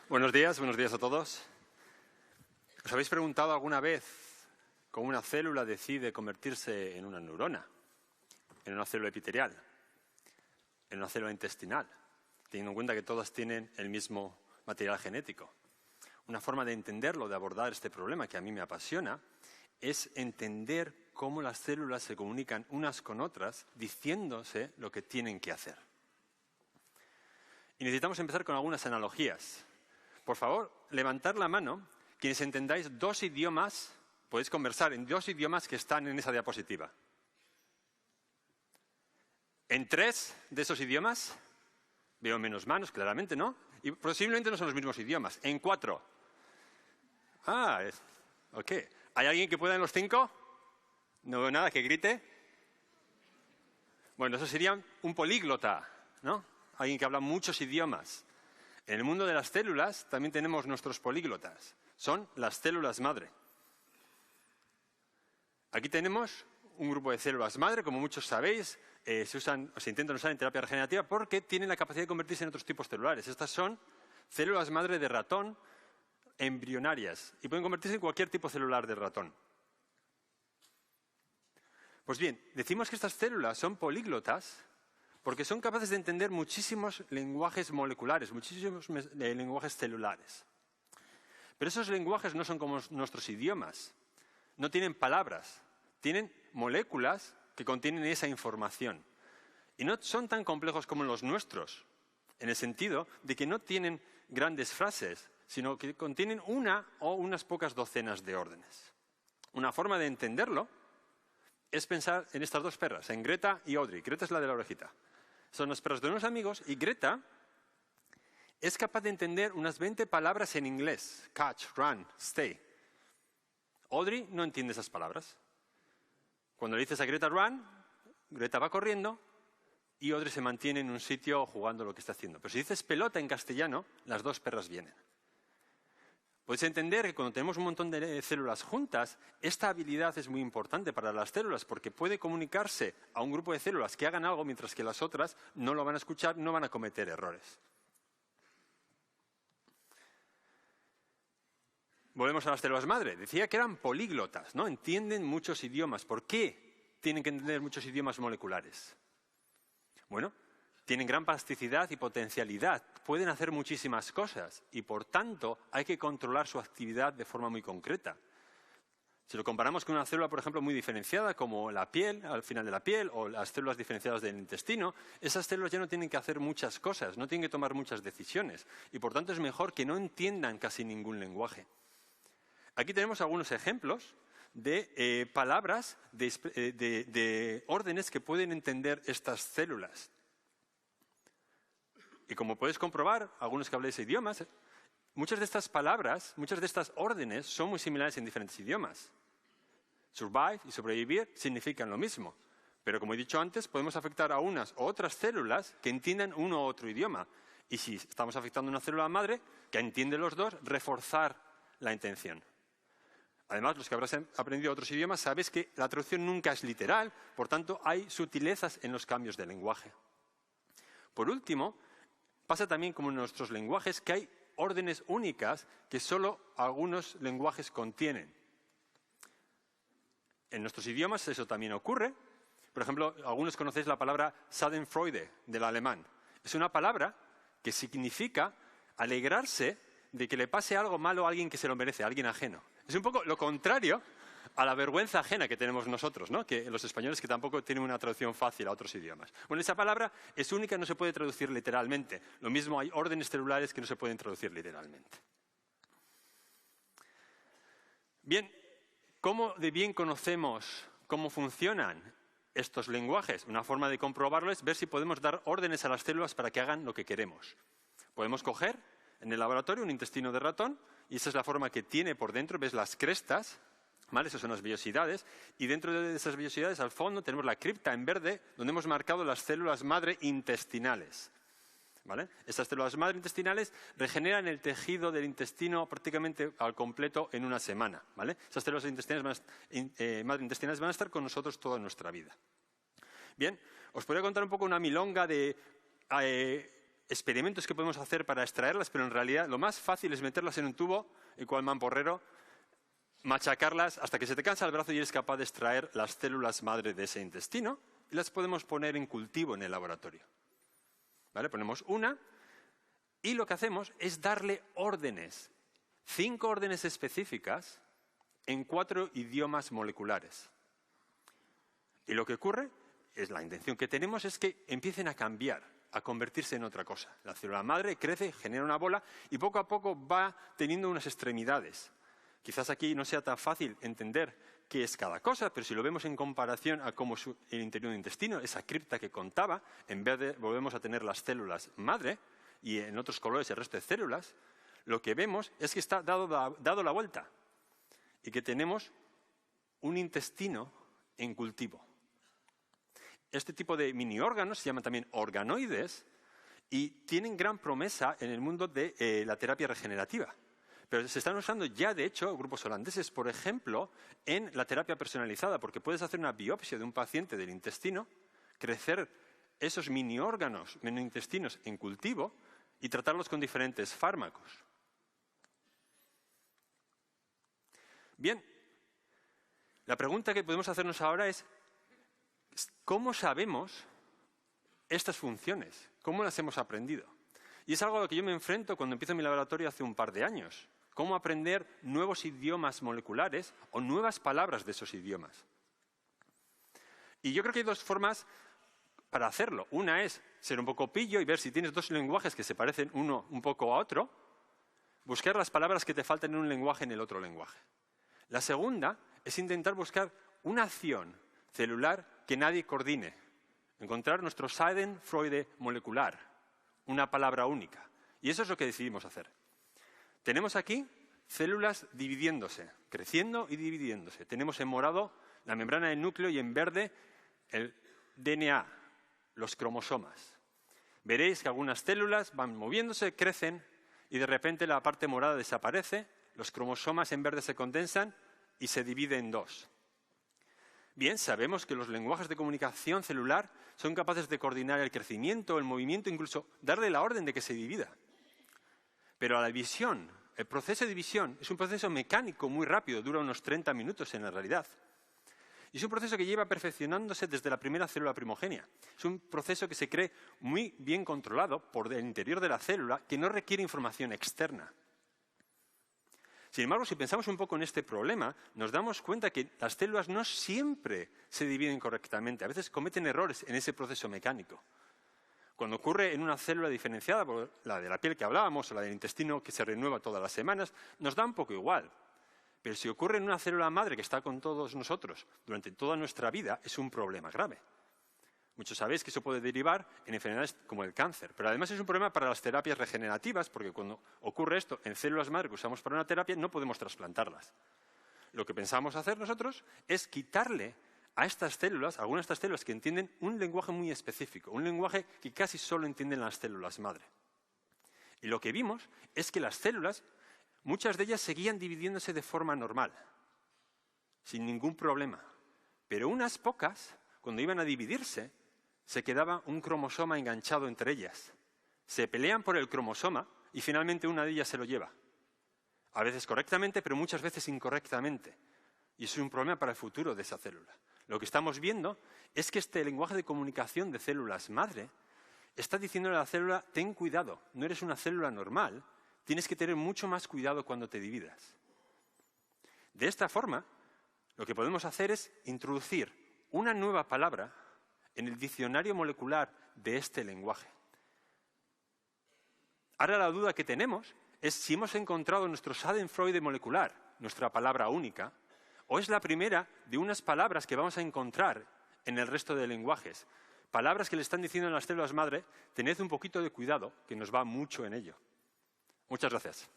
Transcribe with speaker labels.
Speaker 1: Buenos días a todos. ¿Os habéis preguntado alguna vez cómo una célula decide convertirse en una neurona, en una célula epitelial, en una célula intestinal, teniendo en cuenta que todas tienen el mismo material genético? Una forma de entenderlo, de abordar este problema que a mí me apasiona, es entender cómo las células se comunican unas con otras diciéndose lo que tienen que hacer. Y necesitamos empezar con algunas analogías. Por favor, levantad la mano quienes entendáis dos idiomas, podéis conversar en dos idiomas que están en esa diapositiva. En 3 de esos idiomas, veo menos manos, claramente, ¿no? Y posiblemente no son los mismos idiomas. En 4. Ok. ¿Hay alguien que pueda en los 5? No veo nada que grite. Bueno, eso sería un políglota, ¿no? Alguien que habla muchos idiomas. En el mundo de las células también tenemos nuestros políglotas. Son las células madre. Aquí tenemos un grupo de células madre, como muchos sabéis, se intentan usar en terapia regenerativa porque tienen la capacidad de convertirse en otros tipos celulares. Estas son células madre de ratón embrionarias y pueden convertirse en cualquier tipo celular de ratón. Pues bien, decimos que estas células son políglotas porque son capaces de entender muchísimos lenguajes moleculares, muchísimos lenguajes celulares. Pero esos lenguajes no son como nuestros idiomas. No tienen palabras, tienen moléculas que contienen esa información. Y no son tan complejos como los nuestros, en el sentido de que no tienen grandes frases, sino que contienen una o unas pocas docenas de órdenes. Una forma de entenderlo es pensar en estas dos perras, en Greta y Audrey. Greta es la de la orejita. Son las perras de unos amigos y Greta es capaz de entender unas 20 palabras en inglés. Catch, run, stay. Audrey no entiende esas palabras. Cuando le dices a Greta run, Greta va corriendo y Audrey se mantiene en un sitio jugando lo que está haciendo. Pero si dices pelota en castellano, las dos perras vienen. Podéis entender que cuando tenemos un montón de células juntas, esta habilidad es muy importante para las células porque puede comunicarse a un grupo de células que hagan algo mientras que las otras no lo van a escuchar, no van a cometer errores. Volvemos a las células madre. Decía que eran políglotas, ¿no? Entienden muchos idiomas. ¿Por qué tienen que entender muchos idiomas moleculares? Bueno, tienen gran plasticidad y potencialidad. Pueden hacer muchísimas cosas y, por tanto, hay que controlar su actividad de forma muy concreta. Si lo comparamos con una célula, por ejemplo, muy diferenciada, como la piel, al final de la piel, o las células diferenciadas del intestino, esas células ya no tienen que hacer muchas cosas, no tienen que tomar muchas decisiones. Y, por tanto, es mejor que no entiendan casi ningún lenguaje. Aquí tenemos algunos ejemplos de palabras, de órdenes que pueden entender estas células. Y como podéis comprobar, algunos que habléis idiomas, muchas de estas palabras, muchas de estas órdenes son muy similares en diferentes idiomas. Survive y sobrevivir significan lo mismo. Pero como he dicho antes, podemos afectar a unas u otras células que entiendan uno u otro idioma. Y si estamos afectando a una célula madre que entiende los dos, reforzar la intención. Además, los que habrás aprendido otros idiomas, sabéis que la traducción nunca es literal, por tanto, hay sutilezas en los cambios de lenguaje. Por último, pasa también como en nuestros lenguajes que hay órdenes únicas que solo algunos lenguajes contienen. En nuestros idiomas eso también ocurre. Por ejemplo, algunos conocéis la palabra Schadenfreude, del alemán. Es una palabra que significa alegrarse de que le pase algo malo a alguien que se lo merece, a alguien ajeno. Es un poco lo contrario a la vergüenza ajena que tenemos nosotros, ¿no? Que los españoles que tampoco tienen una traducción fácil a otros idiomas. Bueno, esa palabra es única, no se puede traducir literalmente. Lo mismo hay órdenes celulares que no se pueden traducir literalmente. Bien, ¿cómo de bien conocemos cómo funcionan estos lenguajes? Una forma de comprobarlo es ver si podemos dar órdenes a las células para que hagan lo que queremos. Podemos coger en el laboratorio un intestino de ratón y esa es la forma que tiene por dentro. ¿Ves las crestas? ¿Vale? Esas son las vellosidades. Y dentro de esas vellosidades, al fondo, tenemos la cripta en verde, donde hemos marcado las células madre intestinales. ¿Vale? Estas células madre intestinales regeneran el tejido del intestino prácticamente al completo en una semana. ¿Vale? Esas células madre intestinales van a estar con nosotros toda nuestra vida. Bien, os podría contar un poco una milonga de experimentos que podemos hacer para extraerlas, pero en realidad lo más fácil es meterlas en un tubo y cual mamporrero, machacarlas hasta que se te cansa el brazo y eres capaz de extraer las células madre de ese intestino y las podemos poner en cultivo en el laboratorio. ¿Vale? Ponemos una y lo que hacemos es darle órdenes, 5 órdenes específicas en 4 idiomas moleculares. Y lo que ocurre, es la intención que tenemos, es que empiecen a cambiar, a convertirse en otra cosa. La célula madre crece, genera una bola y poco a poco va teniendo unas extremidades. Quizás aquí no sea tan fácil entender qué es cada cosa, pero si lo vemos en comparación a cómo es el interior del intestino, esa cripta que contaba, en vez de volvemos a tener las células madre y en otros colores el resto de células, lo que vemos es que está dado la vuelta y que tenemos un intestino en cultivo. Este tipo de mini órganos se llaman también organoides y tienen gran promesa en el mundo de la terapia regenerativa. Pero se están usando ya, de hecho, grupos holandeses, por ejemplo, en la terapia personalizada, porque puedes hacer una biopsia de un paciente del intestino, crecer esos mini órganos, mini intestinos en cultivo y tratarlos con diferentes fármacos. Bien, la pregunta que podemos hacernos ahora es, ¿cómo sabemos estas funciones? ¿Cómo las hemos aprendido? Y es algo a lo que yo me enfrento cuando empiezo mi laboratorio hace un par de años. Cómo aprender nuevos idiomas moleculares o nuevas palabras de esos idiomas. Y yo creo que hay 2 formas para hacerlo. Una es ser un poco pillo y ver si tienes 2 lenguajes que se parecen uno un poco a otro, buscar las palabras que te faltan en un lenguaje en el otro lenguaje. La segunda es intentar buscar una acción celular que nadie coordine. Encontrar nuestro Schadenfreude molecular, una palabra única. Y eso es lo que decidimos hacer. Tenemos aquí células dividiéndose, creciendo y dividiéndose. Tenemos en morado la membrana del núcleo y en verde el DNA, los cromosomas. Veréis que algunas células van moviéndose, crecen y de repente la parte morada desaparece, los cromosomas en verde se condensan y se dividen en 2. Bien, sabemos que los lenguajes de comunicación celular son capaces de coordinar el crecimiento, el movimiento, incluso darle la orden de que se divida. Pero a la división, el proceso de división es un proceso mecánico muy rápido, dura unos 30 minutos en la realidad. Y es un proceso que lleva perfeccionándose desde la primera célula primogénea. Es un proceso que se cree muy bien controlado por el interior de la célula, que no requiere información externa. Sin embargo, si pensamos un poco en este problema, nos damos cuenta que las células no siempre se dividen correctamente. A veces cometen errores en ese proceso mecánico. Cuando ocurre en una célula diferenciada, por la de la piel que hablábamos o la del intestino que se renueva todas las semanas, nos da un poco igual. Pero si ocurre en una célula madre que está con todos nosotros durante toda nuestra vida, es un problema grave. Muchos sabéis que eso puede derivar en enfermedades como el cáncer, pero además es un problema para las terapias regenerativas, porque cuando ocurre esto en células madre que usamos para una terapia, no podemos trasplantarlas. Lo que pensamos hacer nosotros es quitarle a estas células, algunas de estas células que entienden un lenguaje muy específico, un lenguaje que casi solo entienden las células madre. Y lo que vimos es que las células, muchas de ellas seguían dividiéndose de forma normal, sin ningún problema. Pero unas pocas, cuando iban a dividirse, se quedaba un cromosoma enganchado entre ellas. Se pelean por el cromosoma y finalmente una de ellas se lo lleva. A veces correctamente, pero muchas veces incorrectamente. Y eso es un problema para el futuro de esa célula. Lo que estamos viendo es que este lenguaje de comunicación de células madre está diciéndole a la célula, ten cuidado, no eres una célula normal, tienes que tener mucho más cuidado cuando te dividas. De esta forma, lo que podemos hacer es introducir una nueva palabra en el diccionario molecular de este lenguaje. Ahora la duda que tenemos es si hemos encontrado nuestro Schadenfreude molecular, nuestra palabra única, o es la primera de unas palabras que vamos a encontrar en el resto de lenguajes. Palabras que le están diciendo a las células madre, tened un poquito de cuidado, que nos va mucho en ello. Muchas gracias.